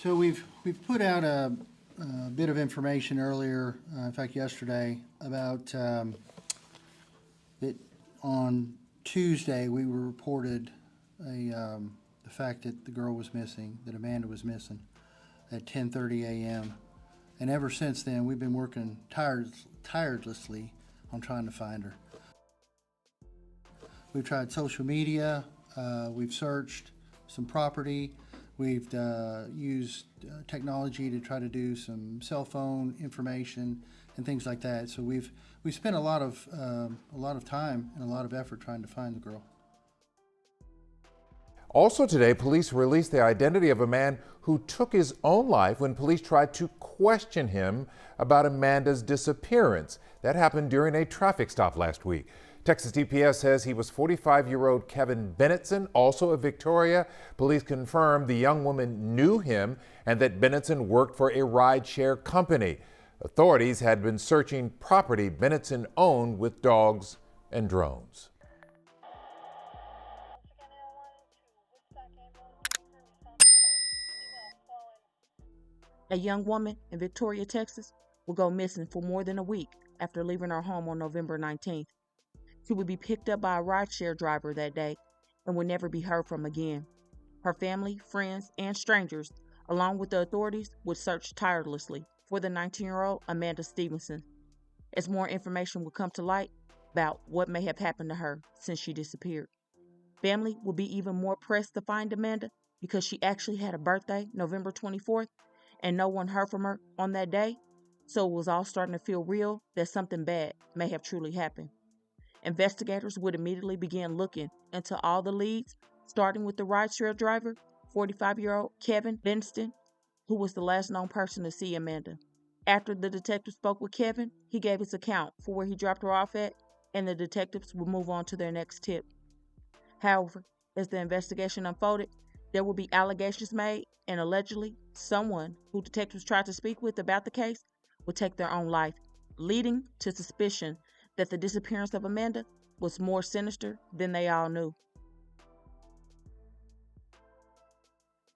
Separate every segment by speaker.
Speaker 1: So we've put out a bit of information earlier, in fact yesterday, about that on Tuesday we were reported the fact that the girl was missing, that Amanda was missing at 10:30 a.m. And ever since then we've been working tirelessly on trying to find her. We've tried social media, we've searched some property, we've used technology to try to do some cell phone information and things like that. So we've spent a lot of time and a lot of effort trying to find the girl.
Speaker 2: Also today, police released the identity of a man who took his own life when police tried to question him about Amanda's disappearance. That happened during a traffic stop last week. Texas DPS says he was 45-year-old Kevin Bennetson, also of Victoria. Police confirmed the young woman knew him and that Bennetson worked for a rideshare company. Authorities had been searching property Bennetson owned with dogs and drones.
Speaker 3: A young woman in Victoria, Texas, will go missing for more than a week after leaving her home on November 19th. She would be picked up by a rideshare driver that day and would never be heard from again. Her family, friends, and strangers, along with the authorities, would search tirelessly for the 19-year-old Amanda Stevenson, as more information would come to light about what may have happened to her since she disappeared. Family will be even more pressed to find Amanda because she actually had a birthday November 24th, and no one heard from her on that day, so it was all starting to feel real that something bad may have truly happened. Investigators would immediately begin looking into all the leads, starting with the rideshare driver, 45-year-old Kevin Bennetson, who was the last known person to see Amanda. After the detective spoke with Kevin, he gave his account for where he dropped her off at, and the detectives would move on to their next tip. However, as the investigation unfolded, there would be allegations made, and allegedly, someone who detectives tried to speak with about the case would take their own life, leading to suspicion that the disappearance of Amanda was more sinister than they all knew.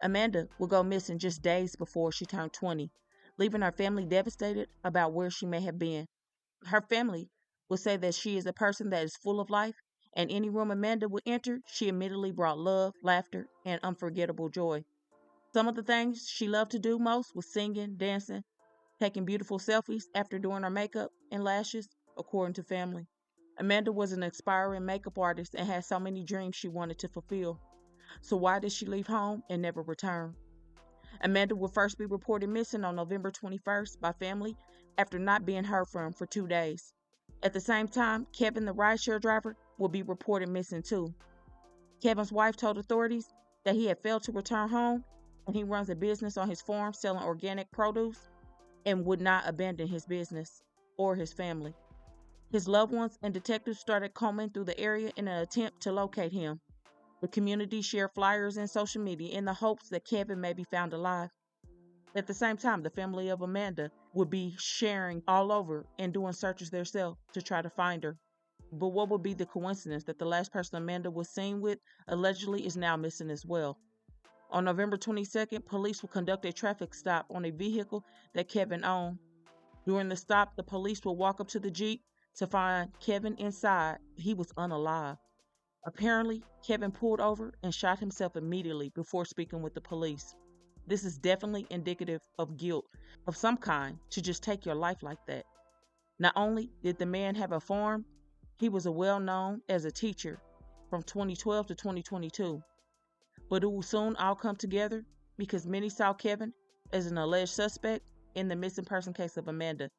Speaker 3: Amanda will go missing just days before she turned 20, leaving her family devastated about where she may have been. Her family will say that she is a person that is full of life, and any room Amanda would enter, she immediately brought love, laughter, and unforgettable joy. Some of the things she loved to do most was singing, dancing, taking beautiful selfies after doing her makeup and lashes, according to family. Amanda was an aspiring makeup artist and had so many dreams she wanted to fulfill. So why did she leave home and never return? Amanda will first be reported missing on November 21st by family after not being heard from for 2 days. At the same time, Kevin, the rideshare driver, will be reported missing too. Kevin's wife told authorities that he had failed to return home, and he runs a business on his farm selling organic produce and would not abandon his business or his family. His loved ones and detectives started combing through the area in an attempt to locate him. The community shared flyers and social media in the hopes that Kevin may be found alive. At the same time, the family of Amanda would be sharing all over and doing searches themselves to try to find her. But what would be the coincidence that the last person Amanda was seen with allegedly is now missing as well? On November 22nd, police will conduct a traffic stop on a vehicle that Kevin owned. During the stop, the police will walk up to the Jeep to find Kevin inside. He was unalive. Apparently, Kevin pulled over and shot himself immediately before speaking with the police. This is definitely indicative of guilt of some kind to just take your life like that. Not only did the man have a farm, he was well known as a teacher from 2012 to 2022. But it will soon all come together because many saw Kevin as an alleged suspect in the missing person case of Amanda.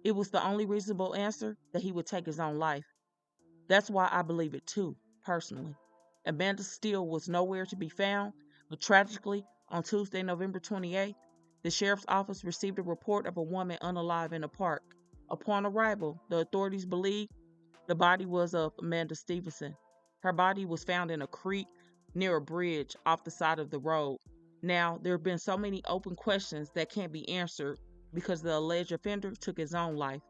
Speaker 3: It was the only reasonable answer that he would take his own life. That's why I believe it too, personally. Amanda still was nowhere to be found, but tragically, on Tuesday, November 28th, the sheriff's office received a report of a woman unalive in a park. Upon arrival, the authorities believed the body was of Amanda Stevenson. Her body was found in a creek near a bridge off the side of the road. Now, there have been so many open questions that can't be answered because the alleged offender took his own life.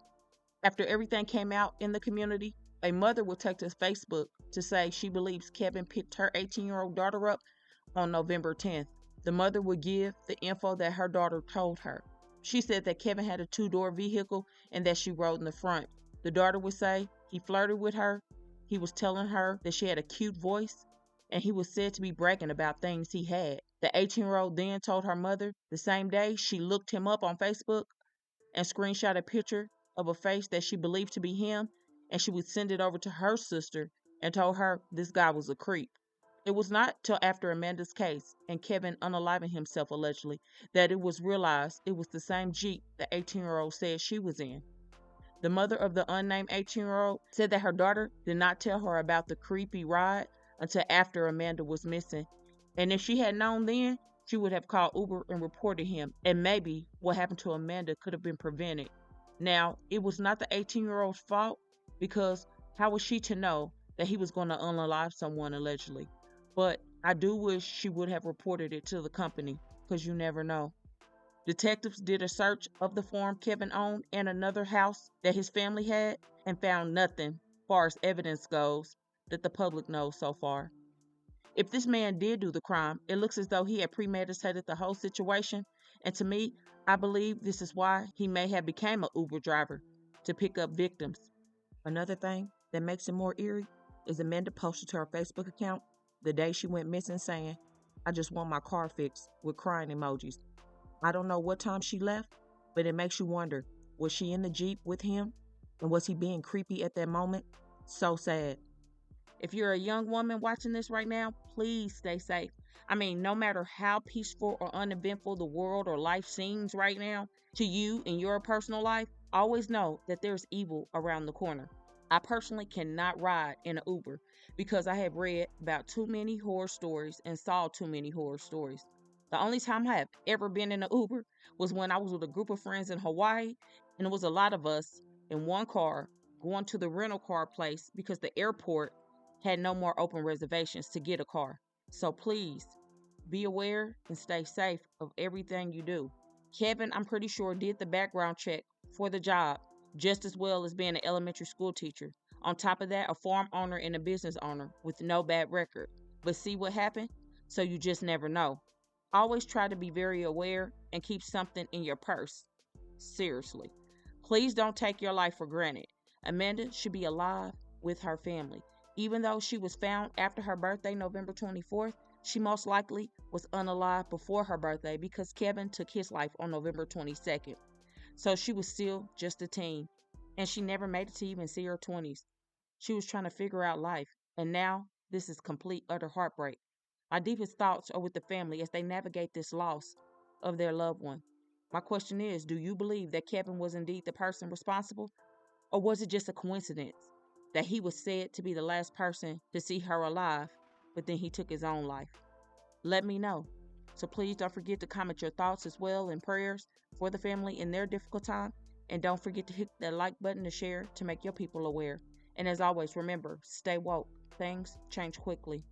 Speaker 3: After everything came out in the community, a mother will take to Facebook to say she believes Kevin picked her 18-year-old daughter up on November 10th. The mother would give the info that her daughter told her. She said that Kevin had a 2-door vehicle and that she rode in the front. The daughter would say he flirted with her, he was telling her that she had a cute voice, and he was said to be bragging about things he had. The 18-year-old then told her mother the same day she looked him up on Facebook and screenshot a picture of a face that she believed to be him, and she would send it over to her sister and told her this guy was a creep. It was not till after Amanda's case and Kevin unaliving himself allegedly that it was realized it was the same Jeep the 18-year-old said she was in. The mother of the unnamed 18-year-old said that her daughter did not tell her about the creepy ride until after Amanda was missing, and if she had known then, she would have called Uber and reported him, and maybe what happened to Amanda could have been prevented. Now, it was not the 18-year-old's fault, because how was she to know that he was going to unalive someone allegedly? But I do wish she would have reported it to the company, because you never know. Detectives did a search of the farm Kevin owned and another house that his family had and found nothing, far as evidence goes, that the public knows so far. If this man did do the crime, it looks as though he had premeditated the whole situation, and to me, I believe this is why he may have become an Uber driver, to pick up victims. Another thing that makes it more eerie is Amanda posted to her Facebook account the day she went missing saying, "I just want my car fixed," with crying emojis. I don't know what time she left, but it makes you wonder, was she in the Jeep with him? And was he being creepy at that moment? So sad. If you're a young woman watching this right now, please stay safe. I mean, no matter how peaceful or uneventful the world or life seems right now to you in your personal life, always know that there's evil around the corner. I personally cannot ride in an Uber because I have read about too many horror stories and saw too many horror stories. The only time I have ever been in an Uber was when I was with a group of friends in Hawaii, and it was a lot of us in one car going to the rental car place because the airport had no more open reservations to get a car. So please be aware and stay safe of everything you do. Kevin, I'm pretty sure, did the background check for the job just as well as being an elementary school teacher. On top of that, a farm owner and a business owner with no bad record. But see what happened? So you just never know. Always try to be very aware and keep something in your purse. Seriously. Please don't take your life for granted. Amanda should be alive with her family. Even though she was found after her birthday, November 24th, she most likely was unalive before her birthday because Kevin took his life on November 22nd. So she was still just a teen, and she never made it to even see her 20s. She was trying to figure out life, and now this is complete, utter heartbreak. My deepest thoughts are with the family as they navigate this loss of their loved one. My question is, do you believe that Kevin was indeed the person responsible, or was it just a coincidence that he was said to be the last person to see her alive, but then he took his own life? Let me know. So please don't forget to comment your thoughts as well and prayers for the family in their difficult time. And don't forget to hit that like button to share to make your people aware. And as always, remember, stay woke. Things change quickly.